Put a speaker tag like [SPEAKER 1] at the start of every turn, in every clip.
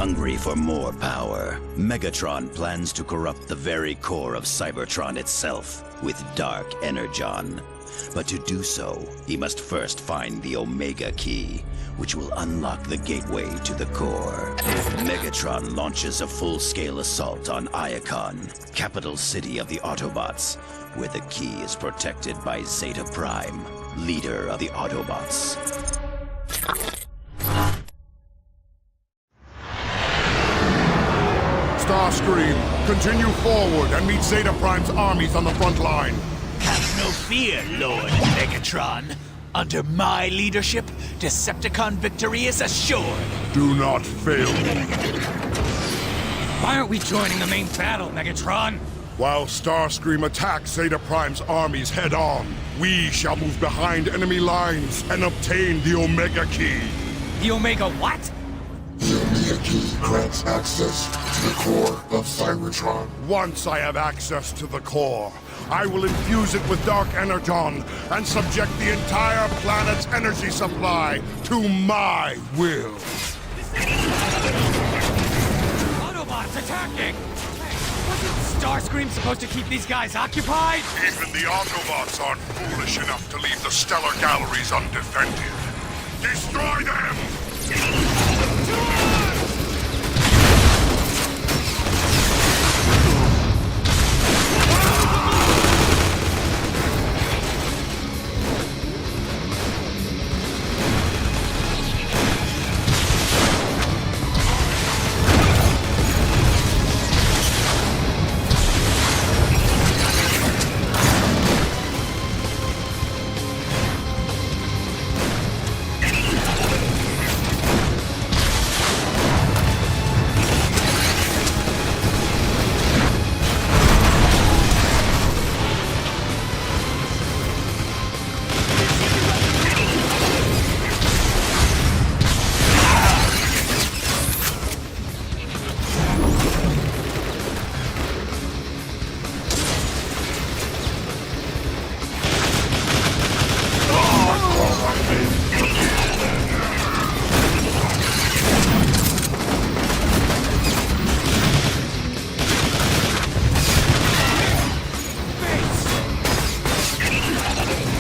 [SPEAKER 1] Hungry for more power, Megatron plans to corrupt the very core of Cybertron itself with Dark Energon. But to do so, he must first find the Omega Key, which will unlock the gateway to the core. Megatron launches a full-scale assault on Iacon, capital city of the Autobots, where the key is protected by Zeta Prime, leader of the Autobots.
[SPEAKER 2] Starscream, continue forward and meet Zeta Prime's armies on the front line.
[SPEAKER 3] Have no fear, Lord Megatron. Under my leadership, Decepticon victory is assured.
[SPEAKER 2] Do not fail me.
[SPEAKER 4] Why aren't we joining the main battle, Megatron?
[SPEAKER 2] While Starscream attacks Zeta Prime's armies head-on, we shall move behind enemy lines and obtain the Omega Key.
[SPEAKER 4] The Omega what?
[SPEAKER 5] The Omega Key grants access to the core of Cybertron.
[SPEAKER 2] Once I have access to the core, I will infuse it with Dark Energon and subject the entire planet's energy supply to my will.
[SPEAKER 4] Autobots attacking! Wasn't Starscream supposed to keep these guys occupied?
[SPEAKER 2] Even the Autobots aren't foolish enough to leave the stellar galleries undefended. Destroy them!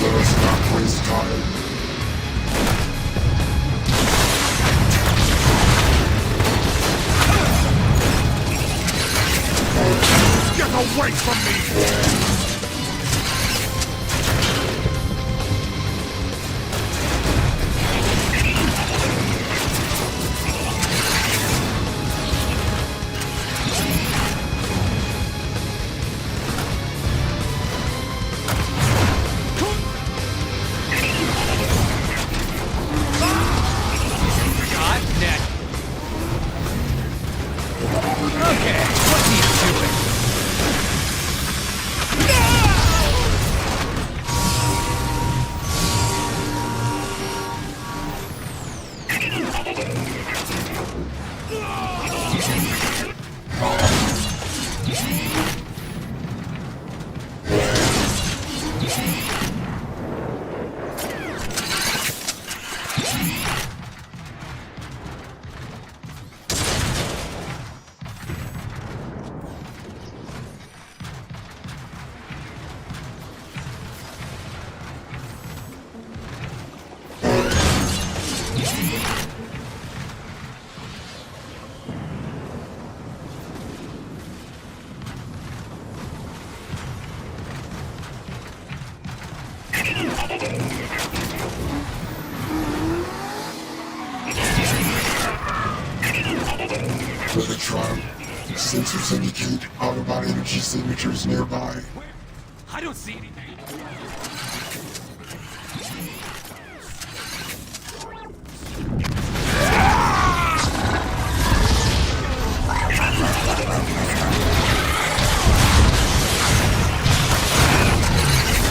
[SPEAKER 5] Let us not waste time.
[SPEAKER 2] Get away from me!
[SPEAKER 4] Okay, what are you doing?
[SPEAKER 5] Megatron, sensors indicate Autobot energy signatures nearby.
[SPEAKER 4] I don't see anything.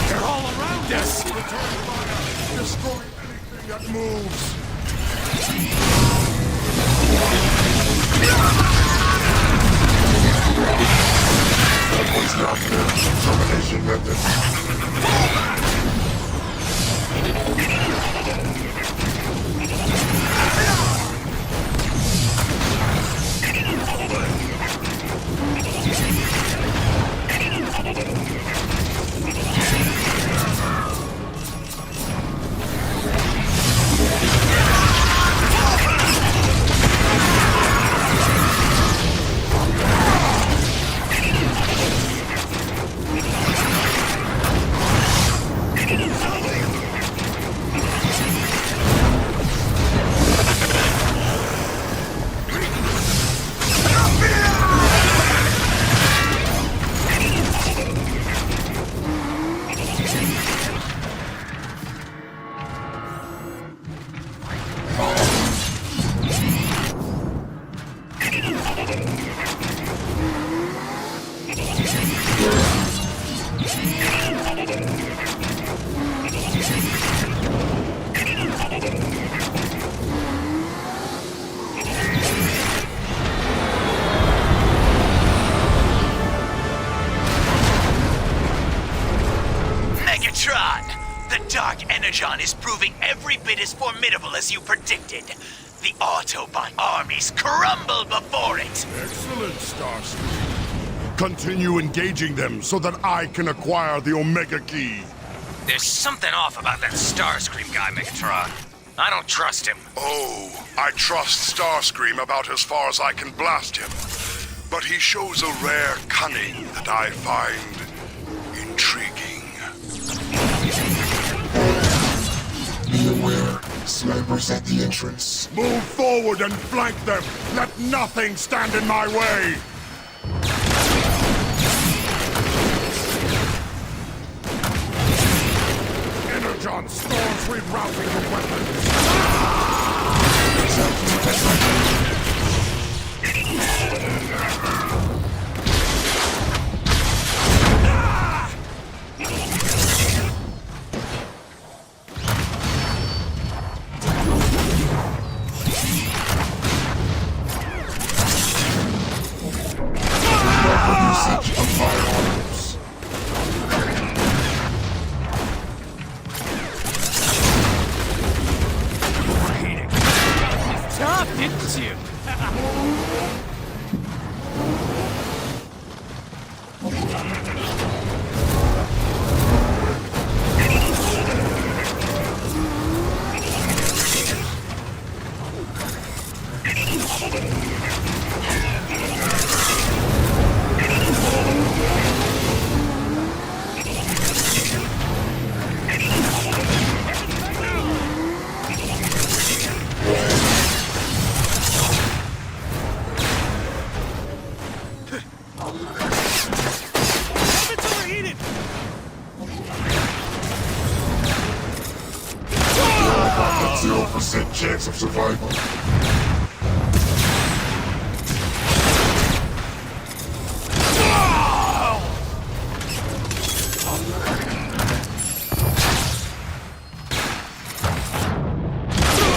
[SPEAKER 2] They're all around us! Return fire! Destroy anything that moves!
[SPEAKER 5] That was not their termination method.
[SPEAKER 3] Energon is proving every bit as formidable as you predicted. The Autobot armies crumble before it.
[SPEAKER 2] Excellent, Starscream. Continue engaging them so that I can acquire the Omega Key.
[SPEAKER 4] There's something off about that Starscream guy, Megatron. I don't trust him.
[SPEAKER 2] Oh, I trust Starscream about as far as I can blast him. But he shows a rare cunning that I find intriguing.
[SPEAKER 5] Be aware, snipers at the entrance.
[SPEAKER 2] Move forward and flank them! Let nothing stand in my way! Energon storms rerouting your weapons!
[SPEAKER 5] Usage of firearms.
[SPEAKER 4] Tough, didn't you? It's overheated!
[SPEAKER 5] 0% chance of survival.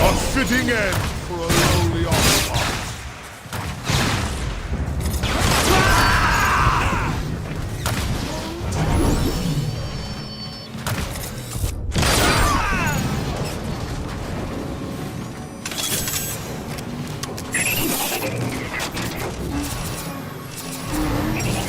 [SPEAKER 2] A fitting end for a lowly Autobot.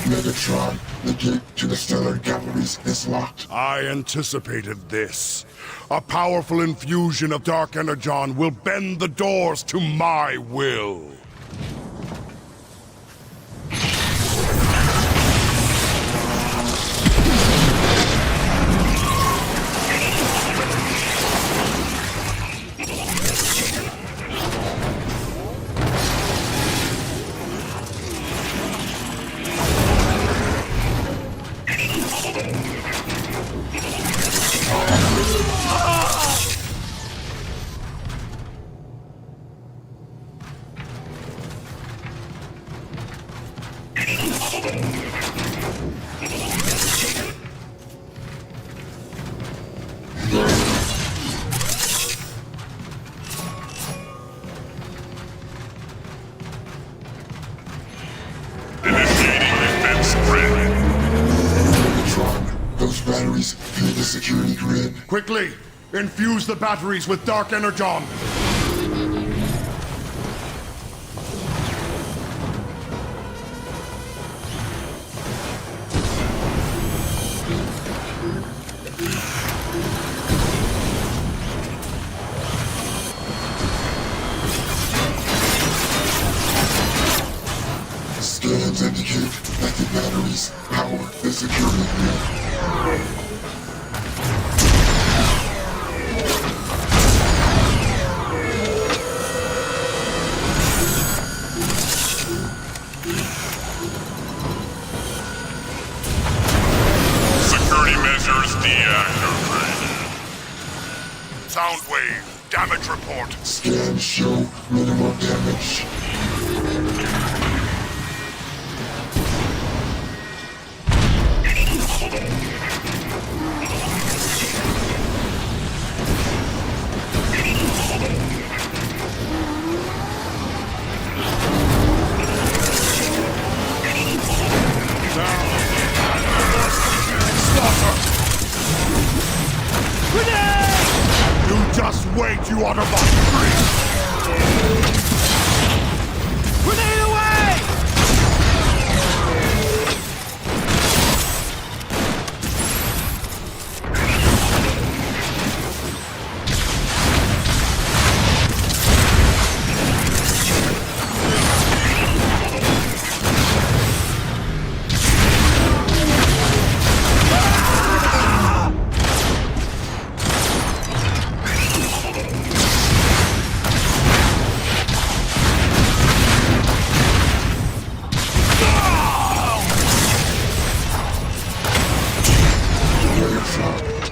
[SPEAKER 5] Megatron, the gate to the stellar galleries is locked.
[SPEAKER 2] I anticipated this. A powerful infusion of Dark Energon will bend the doors to my will.
[SPEAKER 5] Megatron, those batteries feed the security grid.
[SPEAKER 2] Quickly, infuse the batteries with Dark Energon.
[SPEAKER 5] Scans indicate that the batteries power the security grid.
[SPEAKER 2] Security measures deactivated. Soundwave, damage report.
[SPEAKER 5] Scans show minimal damage.
[SPEAKER 2] Slaughter!
[SPEAKER 4] Grenade!
[SPEAKER 2] you Autobots free!
[SPEAKER 4] Grenade away!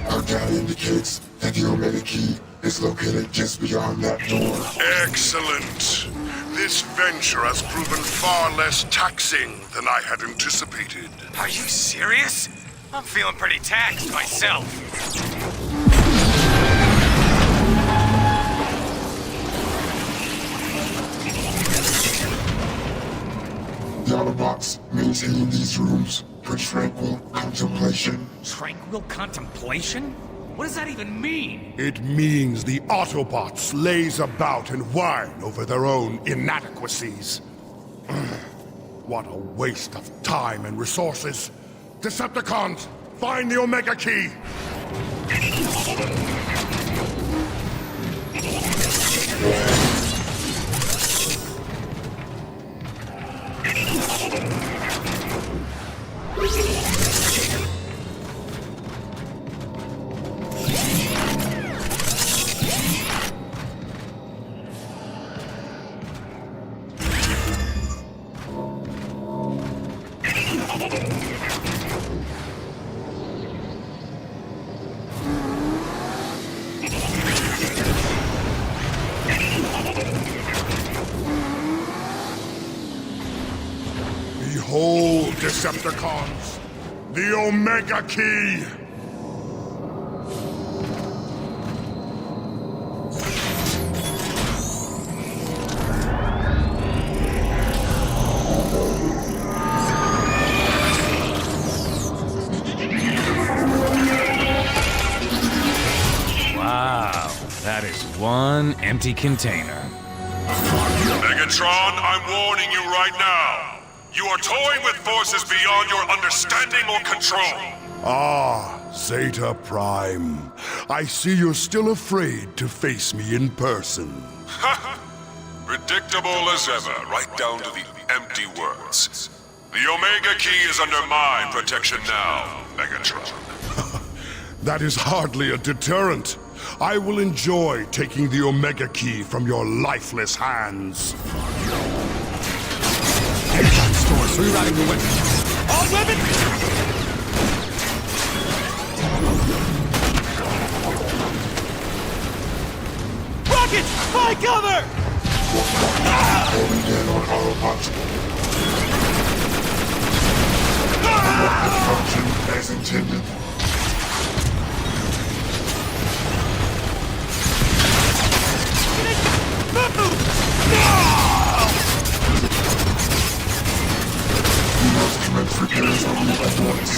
[SPEAKER 5] Our data indicates that the Omega Key is located just beyond that door.
[SPEAKER 2] Excellent. This venture has proven far less taxing than I had anticipated.
[SPEAKER 4] Are you serious? I'm feeling pretty taxed myself.
[SPEAKER 5] The Autobots maintain these rooms for tranquil contemplation.
[SPEAKER 4] Tranquil contemplation? What does that even mean?
[SPEAKER 2] It means the Autobots laze about and whine over their own inadequacies. What a waste of time and resources. Decepticons, find the Omega Key! Behold, Decepticons, the Omega Key!
[SPEAKER 4] Wow, that is one empty container.
[SPEAKER 2] Megatron, I'm warning you right now. You are toying with forces beyond your understanding or control. Ah, Zeta Prime. I see you're still afraid to face me in person.
[SPEAKER 6] Predictable as ever, right down to the empty words. The Omega Key is under my protection now, Megatron.
[SPEAKER 2] That is hardly a deterrent. I will enjoy taking the Omega Key from your lifeless hands.
[SPEAKER 4] Energon stores, rerouting the weapon. All weapon! Rockets! Fly cover!
[SPEAKER 5] Holding in on Autobots. Function as intended. We must commence repairs on the Autobots.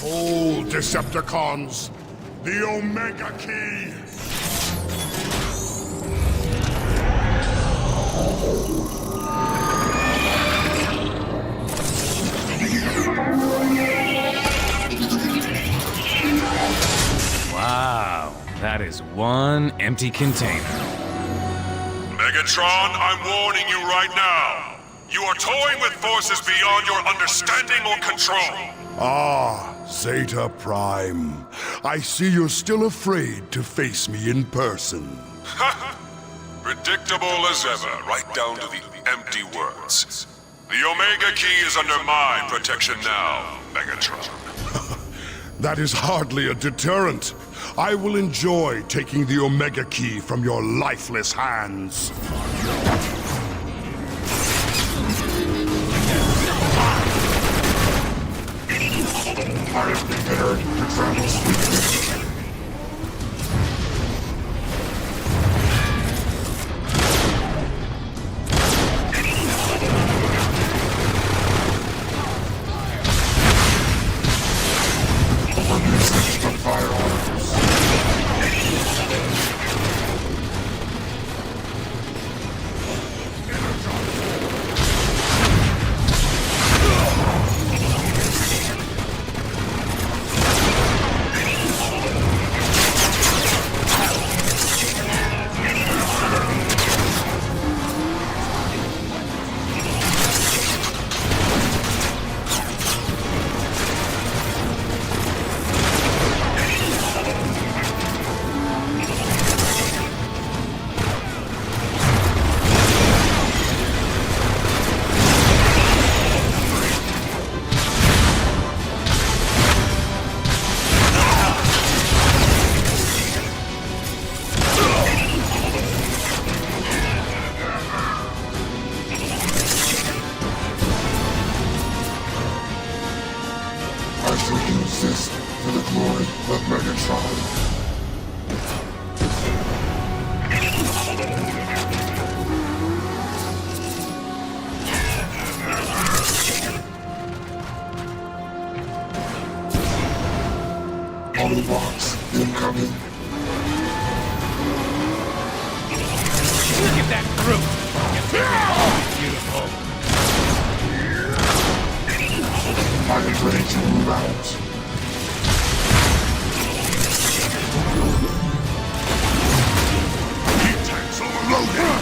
[SPEAKER 2] Behold, Decepticons, the Omega Key!
[SPEAKER 4] Wow, that is one empty container.
[SPEAKER 6] Megatron, I'm warning you right now. You are toying with forces beyond your understanding or control.
[SPEAKER 2] Ah, Zeta Prime. I see you're still afraid to face me in person.
[SPEAKER 6] Predictable as ever, right down to the empty words. The Omega Key is under my protection now, Megatron.
[SPEAKER 2] That is hardly a deterrent. I will enjoy taking the Omega Key from your lifeless hands.
[SPEAKER 5] I am prepared to travel swiftly. Usage of firearms. I shall use this for the glory of Megatron. Autobots incoming.
[SPEAKER 4] Look at that brute! Beautiful.
[SPEAKER 5] I am ready to move out.
[SPEAKER 2] Heat tanks overloaded!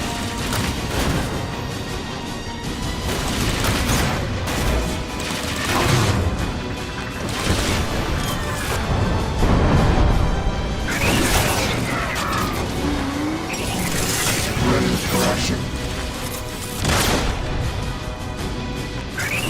[SPEAKER 5] Ready for action.
[SPEAKER 2] Ready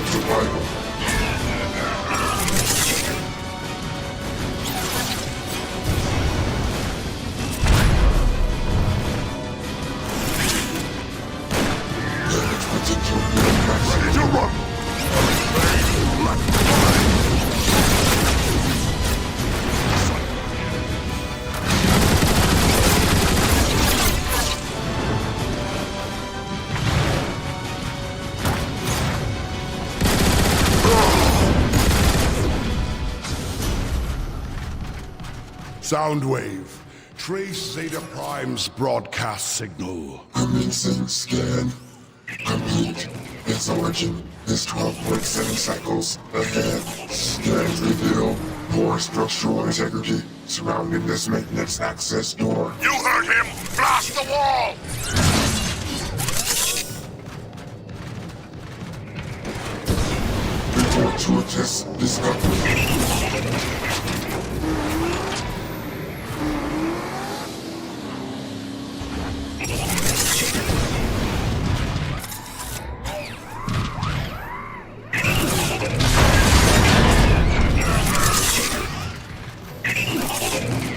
[SPEAKER 2] to run! Soundwave, trace Zeta Prime's broadcast signal.
[SPEAKER 5] Commencing scan. Complete. Its origin is 12.7 cycles ahead. Scans reveal poor structural integrity surrounding this maintenance access door.
[SPEAKER 2] You heard him! Blast the wall!
[SPEAKER 5] Report to a test discovery.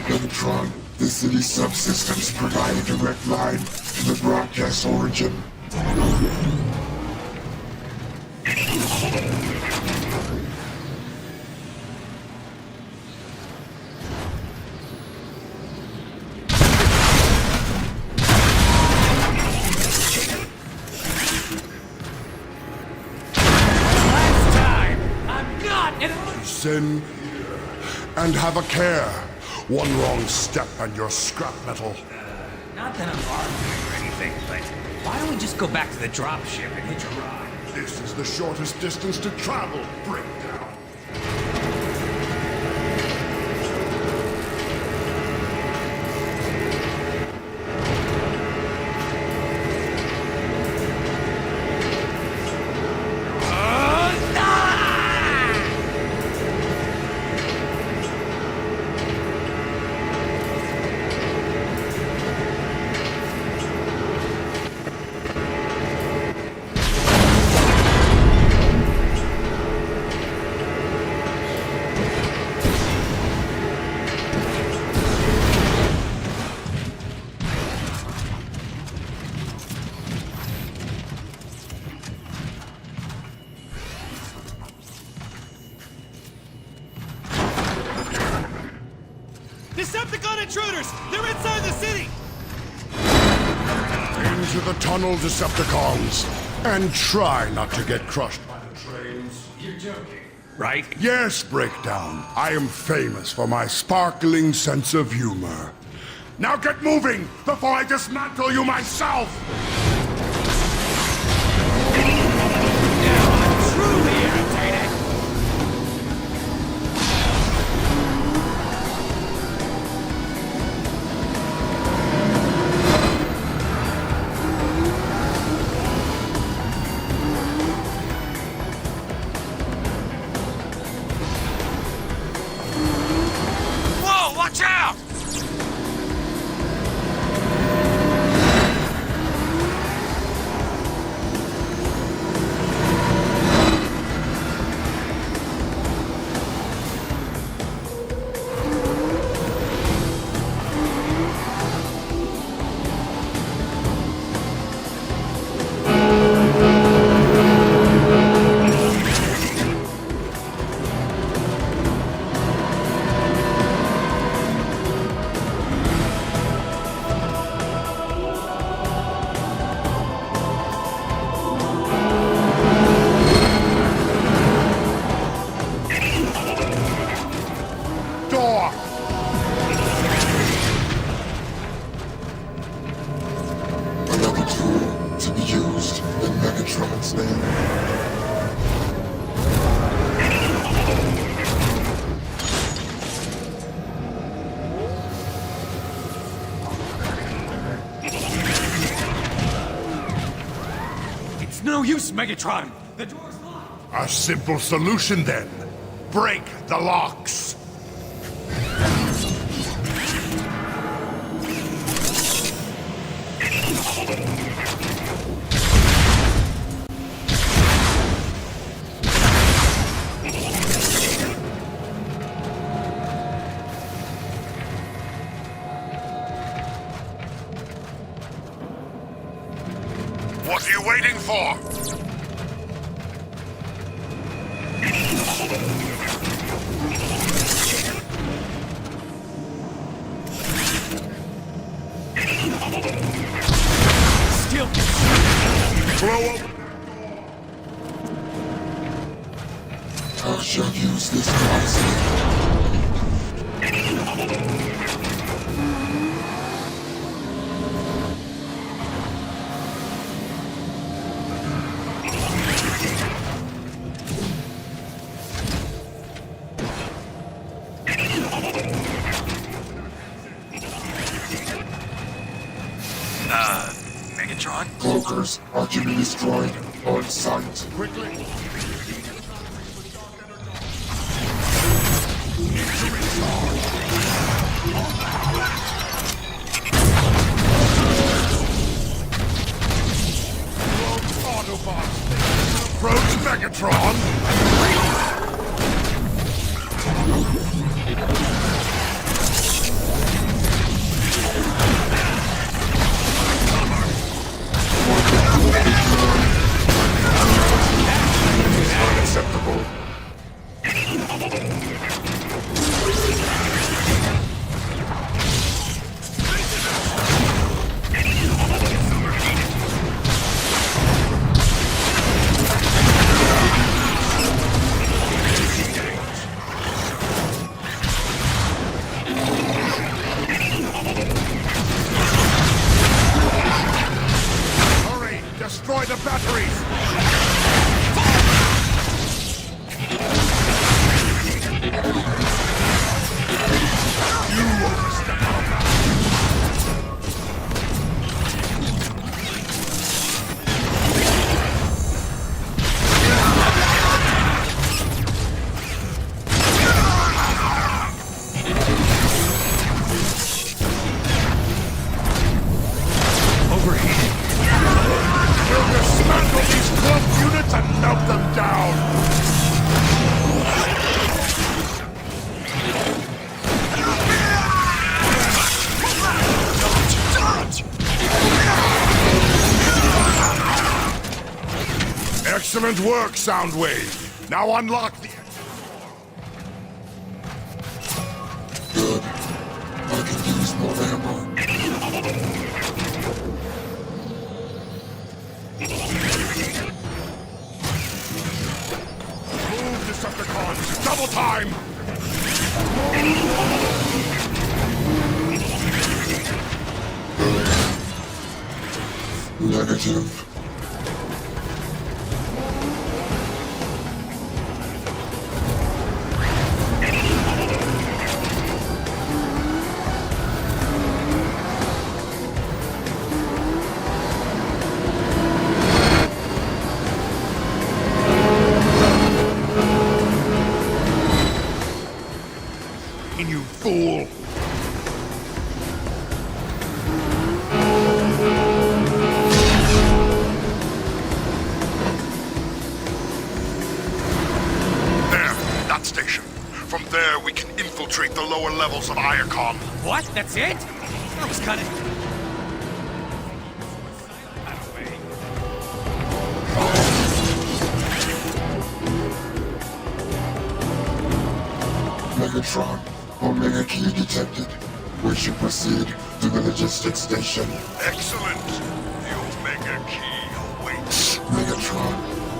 [SPEAKER 5] Megatron, the city subsystems provide a direct line to the broadcast origin.
[SPEAKER 4] Last time! I'm not in
[SPEAKER 2] Sin and have a care. One wrong step and you're scrap metal.
[SPEAKER 4] Not that I'm arguing or anything, but why don't we just go back to the dropship and hitch a ride?
[SPEAKER 2] This is the shortest distance to travel, Breakdown.
[SPEAKER 4] Decepticon intruders! They're inside the city!
[SPEAKER 2] Into the tunnel, Decepticons, and try not to get crushed by the trains.
[SPEAKER 4] You're joking.
[SPEAKER 3] Right?
[SPEAKER 2] Yes, Breakdown. I am famous for my sparkling sense of humor. Now get moving before I dismantle you myself!
[SPEAKER 4] Now I'm truly irritated! Whoa, watch out!
[SPEAKER 2] Door!
[SPEAKER 5] Another tool to be used in Megatron's name.
[SPEAKER 4] It's no use, Megatron! The door's locked!
[SPEAKER 2] A simple solution then. Break the locks. What are you waiting for?
[SPEAKER 4] Still...
[SPEAKER 2] Blow open.
[SPEAKER 5] I shall use this wisely.
[SPEAKER 3] Megatron?
[SPEAKER 5] Cloakers are to be destroyed on sight.
[SPEAKER 2] Quickly. Autobots. Approach Megatron. Excellent work, Soundwave. Now unlock the...
[SPEAKER 5] Good. I can use more ammo.
[SPEAKER 2] Move, Decepticons! Double time!
[SPEAKER 5] Negative.
[SPEAKER 2] You fool! That station. From there, we can infiltrate the lower levels of Iacon.
[SPEAKER 4] What? That's it? That was kind of...
[SPEAKER 5] Megatron, Omega Key detected. We should proceed to the logistics station.
[SPEAKER 2] Excellent! The Omega Key awaits.
[SPEAKER 5] Megatron,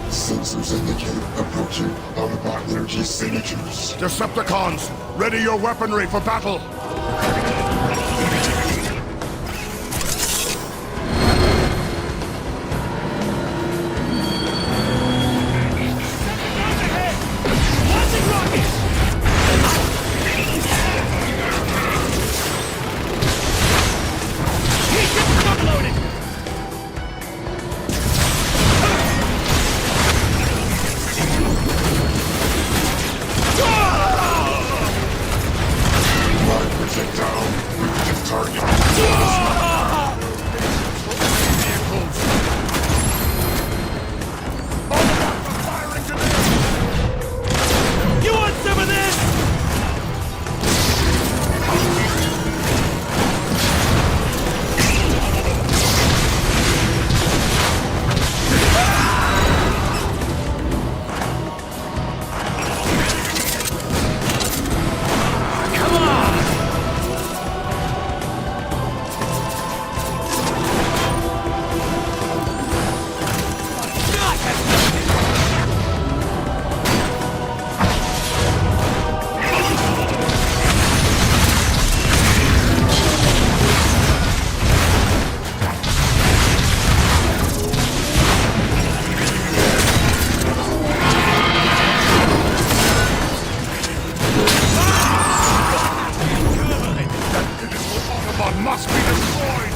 [SPEAKER 5] sensors indicate approaching Autobot energy signatures.
[SPEAKER 2] Decepticons, ready your weaponry for battle! Must be destroyed!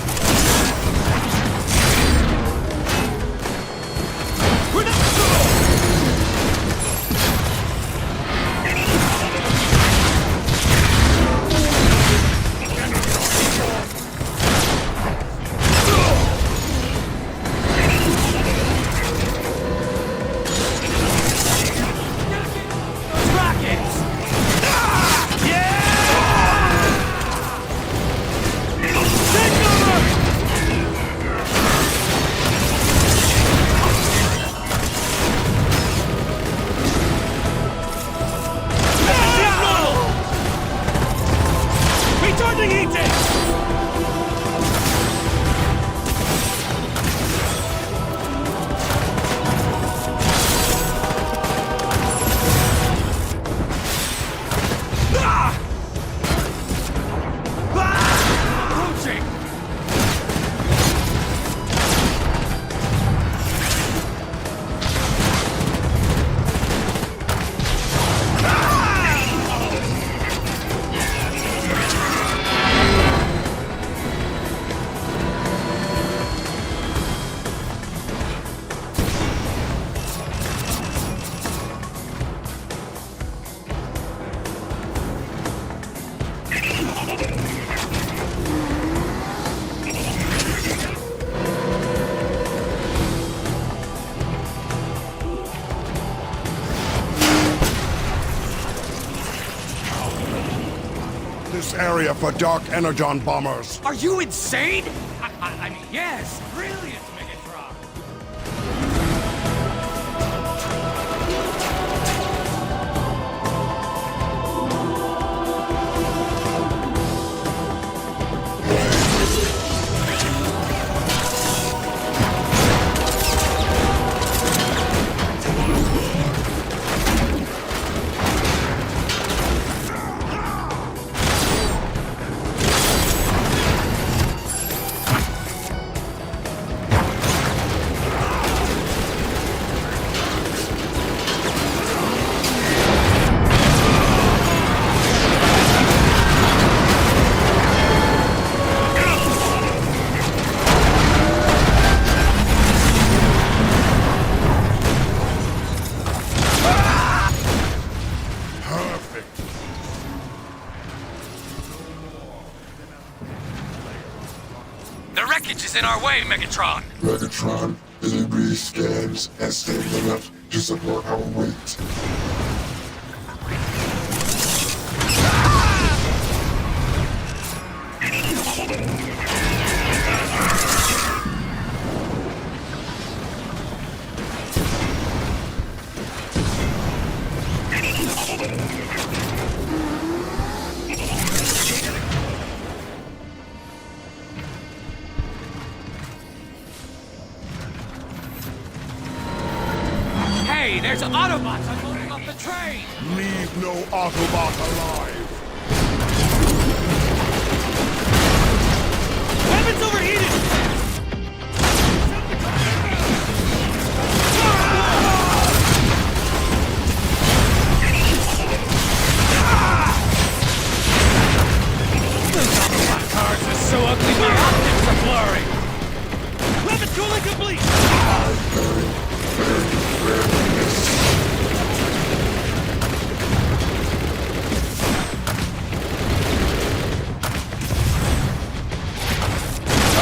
[SPEAKER 2] This area for Dark Energon bombers.
[SPEAKER 4] Are you insane? I mean, yes, brilliant, Megatron. package is in our way, Megatron.
[SPEAKER 5] Megatron, the debris scans and stay on the left to support our weight.
[SPEAKER 4] Hey, there's Autobots unloading off the train!
[SPEAKER 2] Leave no Autobot alive.
[SPEAKER 4] Weapons overheated! Those Autobot cars are so ugly my optics are blurry! Weapon tooling complete!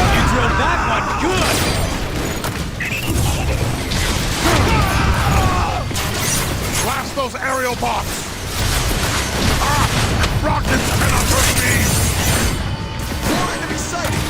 [SPEAKER 4] You drilled that one good!
[SPEAKER 2] Blast those aerial bots! Ah! Rockets cannot hurt me! More enemy sighted!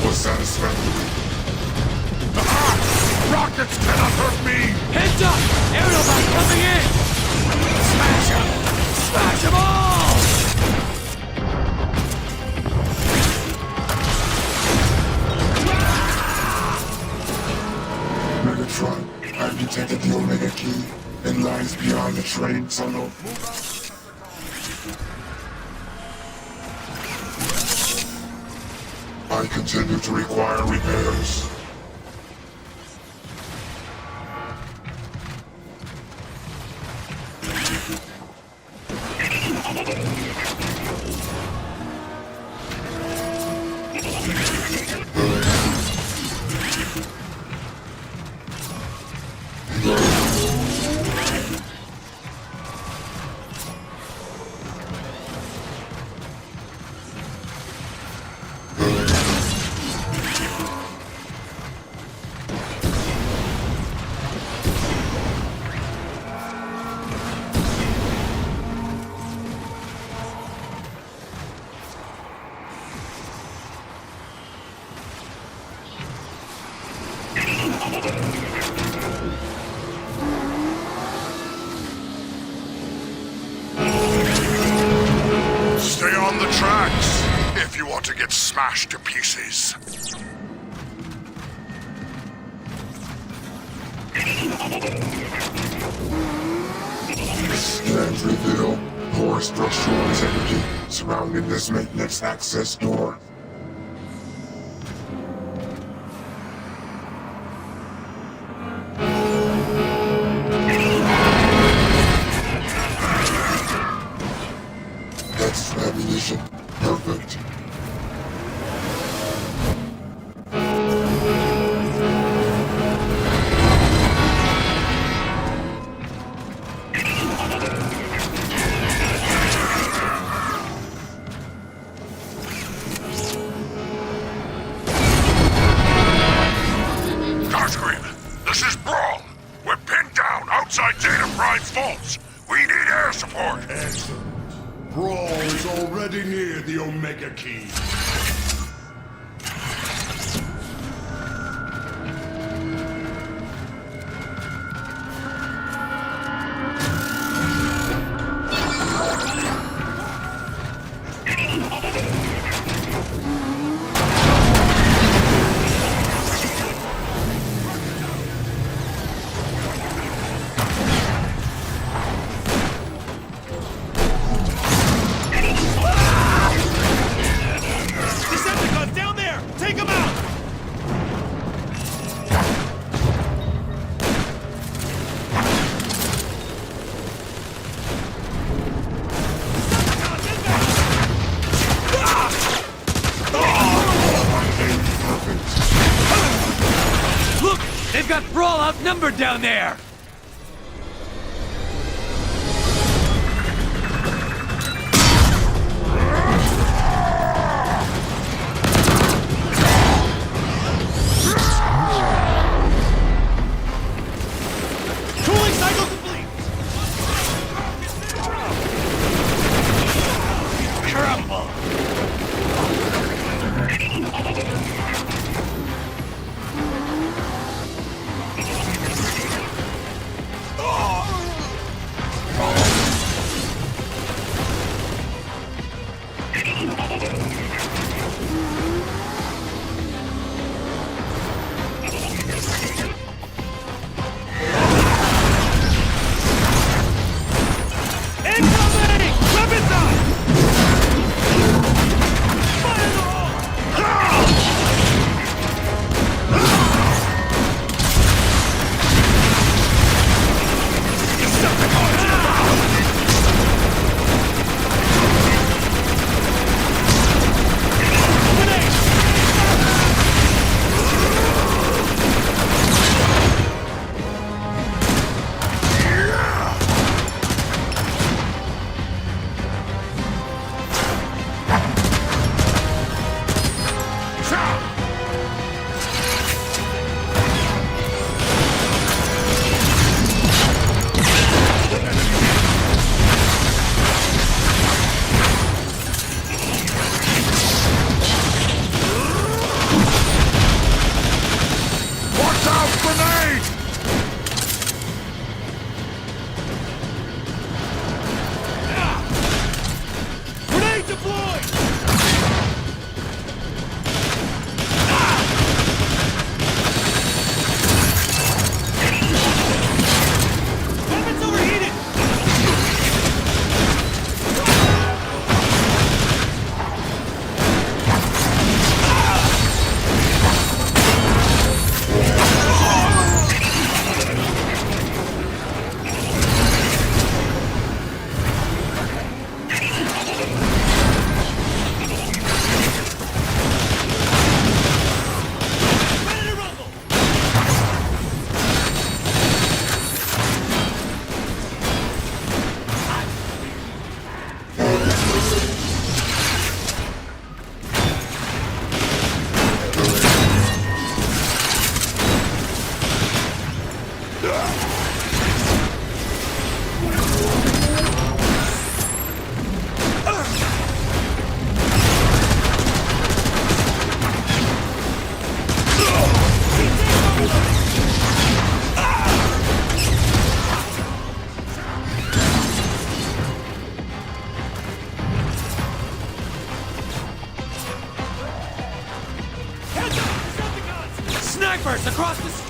[SPEAKER 5] Was satisfactory.
[SPEAKER 2] Rockets cannot hurt me!
[SPEAKER 4] Heads up! Aerobot coming in! Smash them! Smash them all!
[SPEAKER 5] Megatron, I've detected the Omega Key. It lies beyond the train tunnel. I continue to require repairs.
[SPEAKER 2] Stay on the tracks if you want to get smashed to pieces.
[SPEAKER 5] Scans reveal poor structural integrity surrounding this maintenance access door. That's ammunition. Perfect.
[SPEAKER 2] Starscream, this is Brawl. We're pinned down outside Data Prime's vaults. We need air support. Excellent. Brawl is already near the Omega Key.
[SPEAKER 4] They've got Brawl outnumbered down there!
[SPEAKER 3] Cooling cycle complete! Crumble! Incoming! Weapons up! Fire the hole!
[SPEAKER 2] Watch out, grenade!
[SPEAKER 3] Grenade deployed! Weapons overheated! Ready to rumble! Heads up! Decepticons! Snipers across the street!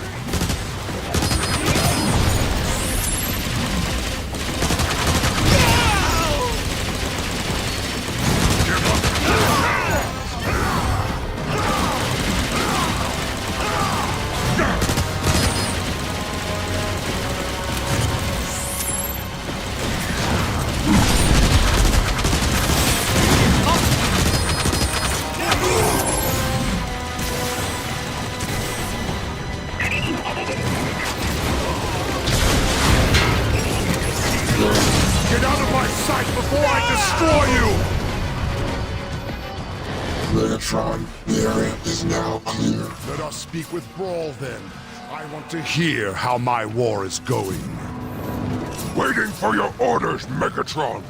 [SPEAKER 2] Get out of my sight before I destroy you!
[SPEAKER 5] Megatron, the area is now clear.
[SPEAKER 2] Let us speak with Brawl then. I want to hear how my war is going.
[SPEAKER 6] Waiting for your orders, Megatron.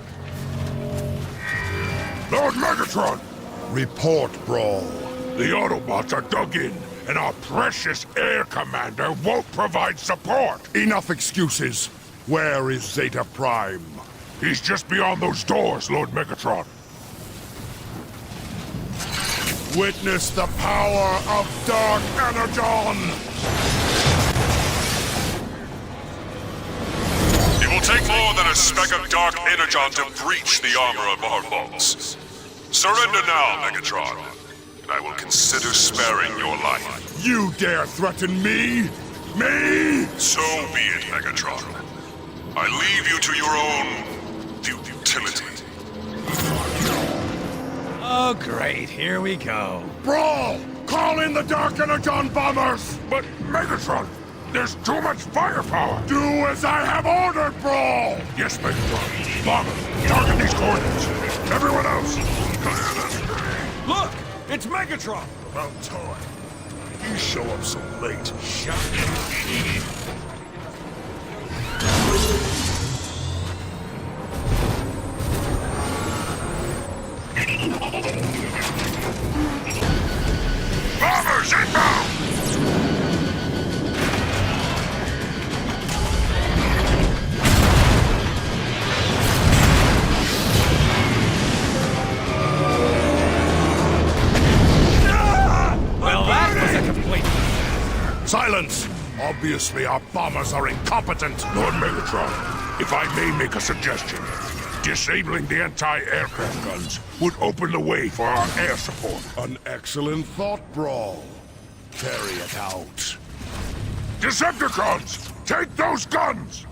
[SPEAKER 6] Lord Megatron,
[SPEAKER 2] Report, Brawl.
[SPEAKER 6] the Autobots are dug in, and our precious air commander won't provide support.
[SPEAKER 2] Enough excuses. Where is Zeta Prime?
[SPEAKER 6] He's just beyond those doors, Lord Megatron.
[SPEAKER 2] Witness the power of Dark Energon!
[SPEAKER 6] It will take more than a speck of dark energon to breach the armor of our vaults. Surrender now, Megatron, and I will consider sparing your life.
[SPEAKER 2] You dare threaten me? Me?
[SPEAKER 6] So be it, Megatron. I leave you to your own futility.
[SPEAKER 4] Oh, great. Here we go.
[SPEAKER 2] Brawl! Call in the Dark Energon bombers!
[SPEAKER 6] But, Megatron,
[SPEAKER 2] There's too much firepower! Do as I have ordered, Brawl! Yes, Megatron. Bomber, target these coordinates. Everyone else, clear the street!
[SPEAKER 4] Look! It's Megatron!
[SPEAKER 2] About time. You show up so late.
[SPEAKER 4] Shut up.
[SPEAKER 2] Bombers inbound!
[SPEAKER 4] Well, that was a complete...
[SPEAKER 2] Silence! Obviously, our bombers are incompetent. Lord Megatron, if I may make a suggestion, disabling the anti-aircraft guns would open the way for our air support. An excellent thought, Brawl. Carry it out. Decepticons, take those guns!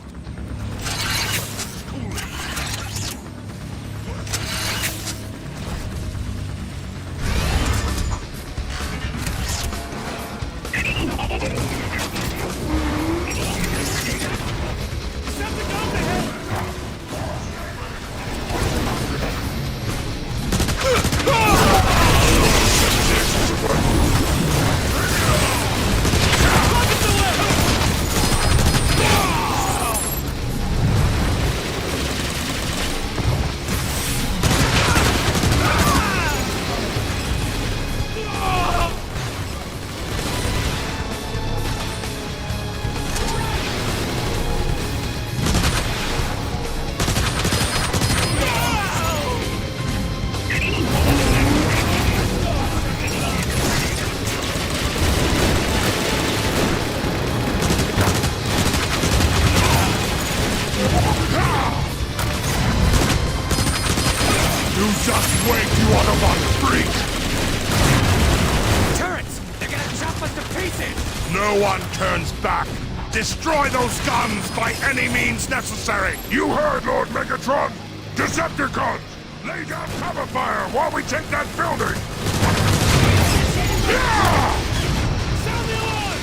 [SPEAKER 2] Just wait, you Autobot freak!
[SPEAKER 4] Turrets! They're gonna chop us to pieces!
[SPEAKER 2] No one turns back! Destroy those guns by any means necessary! You heard, Lord Megatron! Decepticons! Lay down cover fire while we take that building! Yeah!
[SPEAKER 4] Sound the alarm!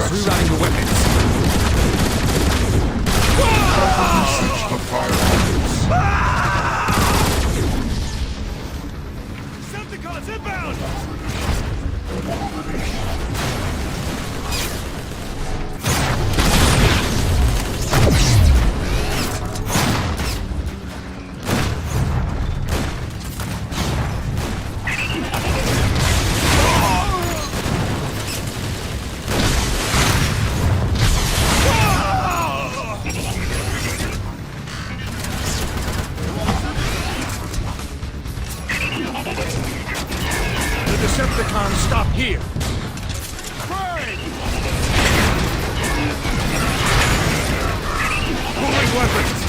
[SPEAKER 4] Rerouting the weapons.
[SPEAKER 5] Research the fire.
[SPEAKER 4] Decepticons inbound!
[SPEAKER 2] Decepticons stop here! Pulling weapons!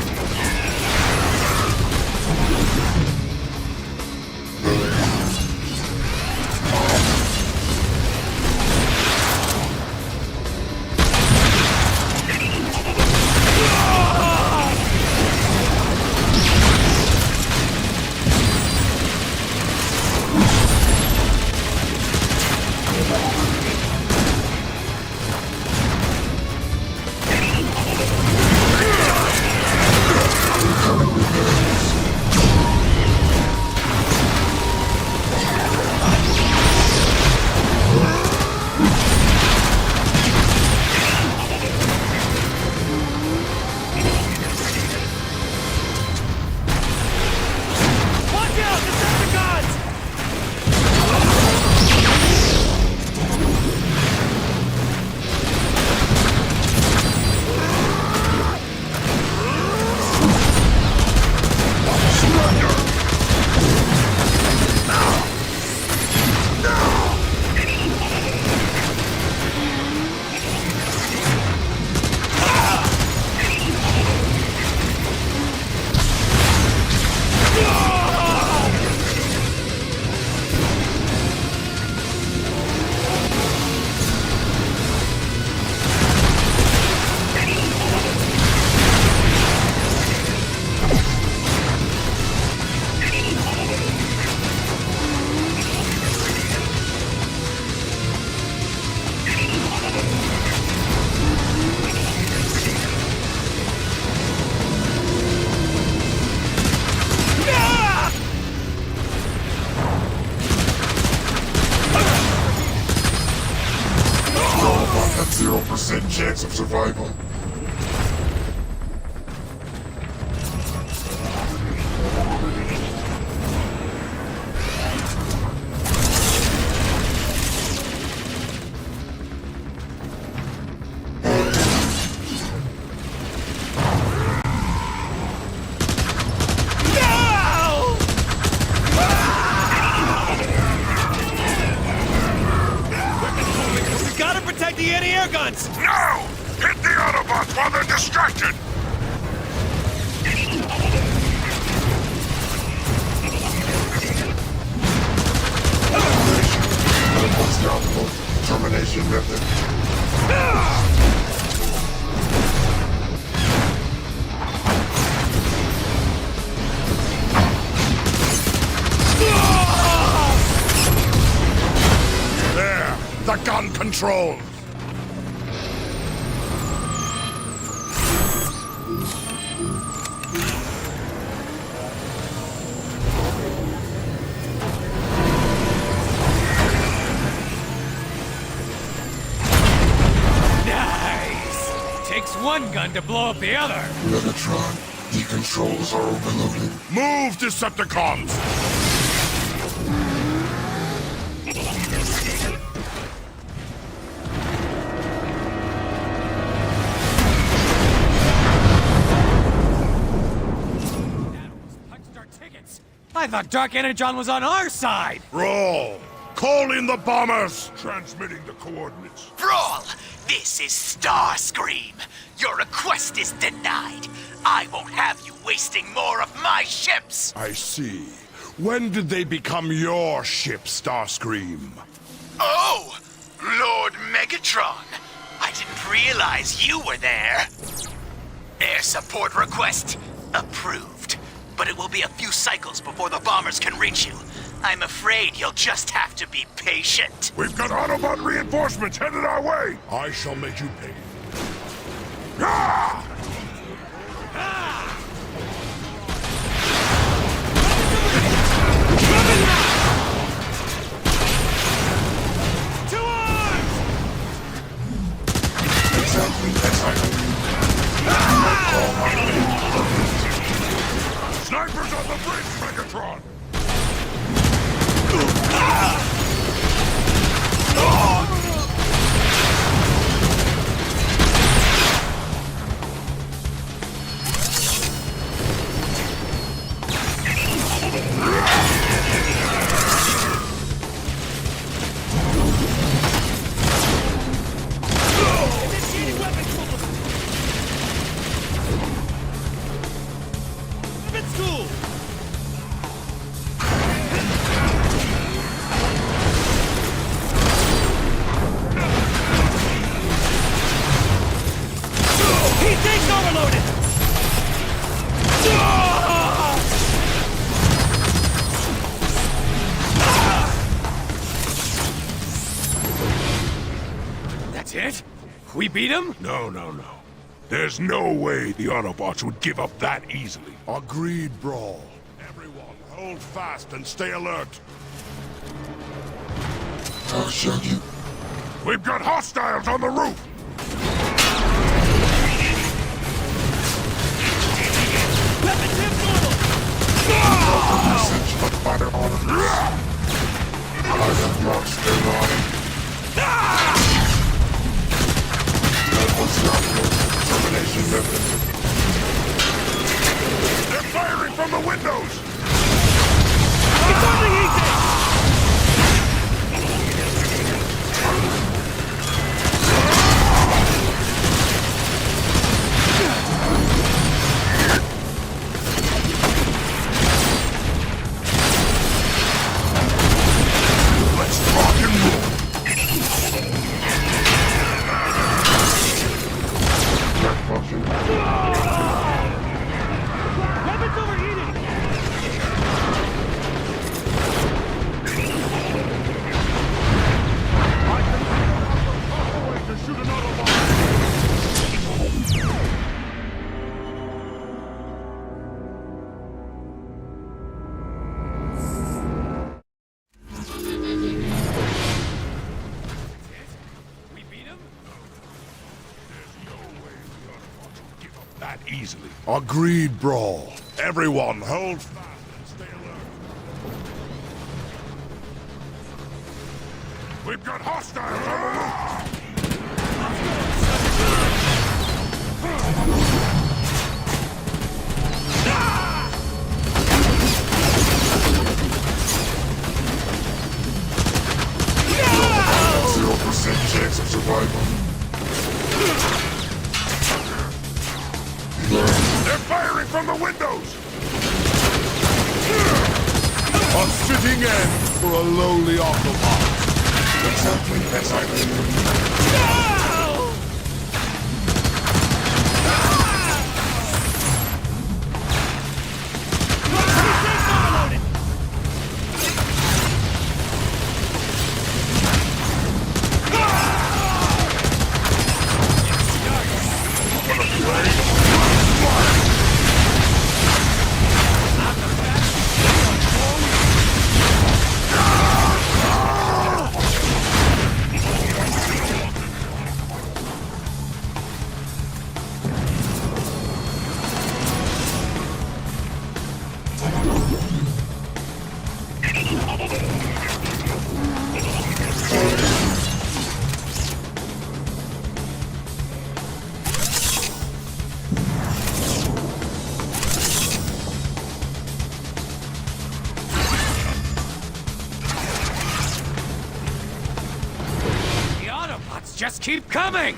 [SPEAKER 5] 1% chance of survival.
[SPEAKER 4] The anti-air guns!
[SPEAKER 6] No! Hit the Autobots while they're distracted!
[SPEAKER 5] Unstoppable. Termination method.
[SPEAKER 2] There! The gun controls!
[SPEAKER 4] Takes one gun to blow up the other.
[SPEAKER 5] Megatron, the controls are overloaded.
[SPEAKER 2] Move, Decepticons!
[SPEAKER 4] Punched our tickets. I thought Dark Energon was on our side.
[SPEAKER 2] Roll! Call in the bombers! Transmitting the coordinates.
[SPEAKER 3] Brawl! This is Starscream! Your request is denied! I won't have you wasting more of my ships!
[SPEAKER 2] I see. When did they become your ship, Starscream?
[SPEAKER 3] Oh! Lord Megatron! I didn't realize you were there! Air support request approved. But it will be a few cycles before the bombers can reach you. I'm afraid you'll just have to be patient.
[SPEAKER 6] We've got Autobot reinforcements headed our way!
[SPEAKER 2] I shall make you pay.
[SPEAKER 6] Ah!
[SPEAKER 4] To arms!
[SPEAKER 5] Exactly,
[SPEAKER 6] Snipers on the bridge, Megatron!
[SPEAKER 4] That's it? We beat him?
[SPEAKER 6] No. There's no way the Autobots would give up that easily.
[SPEAKER 2] Agreed, Brawl. Everyone, hold fast and stay alert.
[SPEAKER 5] I'll show you.
[SPEAKER 6] We've got hostiles on the roof!
[SPEAKER 5] Message of fire on. I have lost their line. Unstoppable. Termination method.
[SPEAKER 6] They're firing from the windows!
[SPEAKER 4] It's only easy!
[SPEAKER 2] easily. Agreed, Brawl. Everyone, hold fast and stay alert. We've got hostiles on the
[SPEAKER 5] %0 chance of survival.
[SPEAKER 2] They're firing from the windows! A sitting end for a lowly Autobot.
[SPEAKER 5] Exactly as I
[SPEAKER 4] Just keep coming!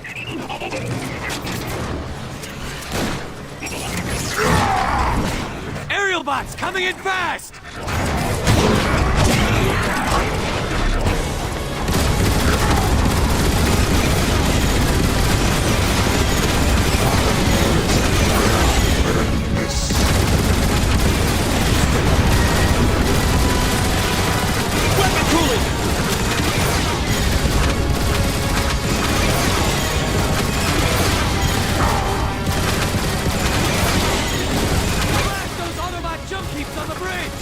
[SPEAKER 4] Aerial bots coming in fast! Weapon cooling! On the bridge!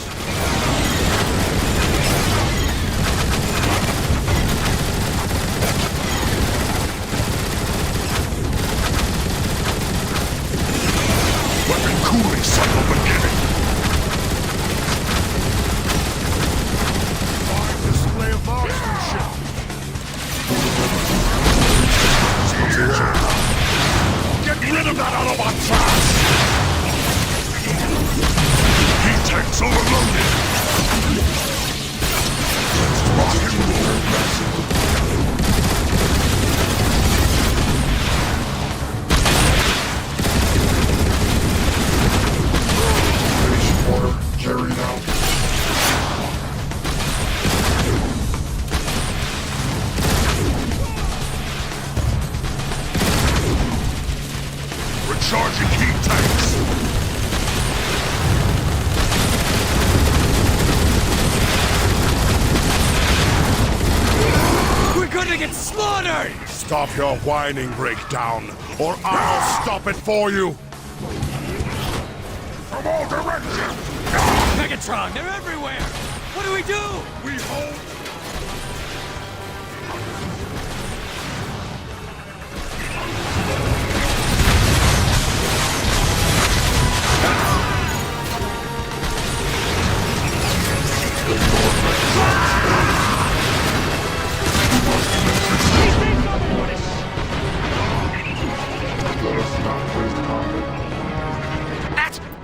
[SPEAKER 2] Weapon cooling cycle beginning! Fine display of marksmanship! Get rid of that Autobot fast! Heat tanks overloaded!
[SPEAKER 5] Order carried out.
[SPEAKER 2] Recharging heat tanks!
[SPEAKER 4] We're gonna get slaughtered!
[SPEAKER 2] Stop your whining, Breakdown, or I'll stop it for you! From all directions!
[SPEAKER 4] Megatron, they're everywhere! What do we do?
[SPEAKER 2] We hold...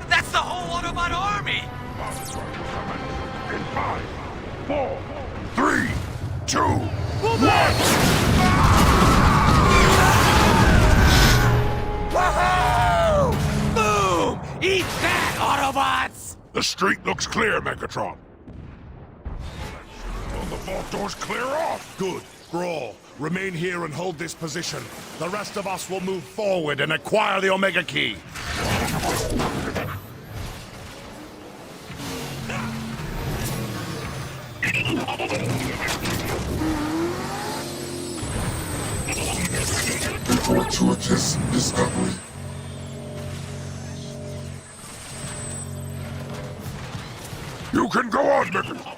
[SPEAKER 3] That's the whole Autobot army!
[SPEAKER 2] In 5, 4, 3, 2, 1!
[SPEAKER 4] Woohoo! Boom! Eat that, Autobots!
[SPEAKER 2] The street looks clear, Megatron. Will the vault doors clear off? Good. Brawl, remain here and hold this position. The rest of us will move forward and acquire the Omega Key.
[SPEAKER 5] A fortuitous discovery.
[SPEAKER 2] You can go on, Megatron.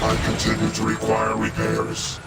[SPEAKER 5] I continue to require repairs.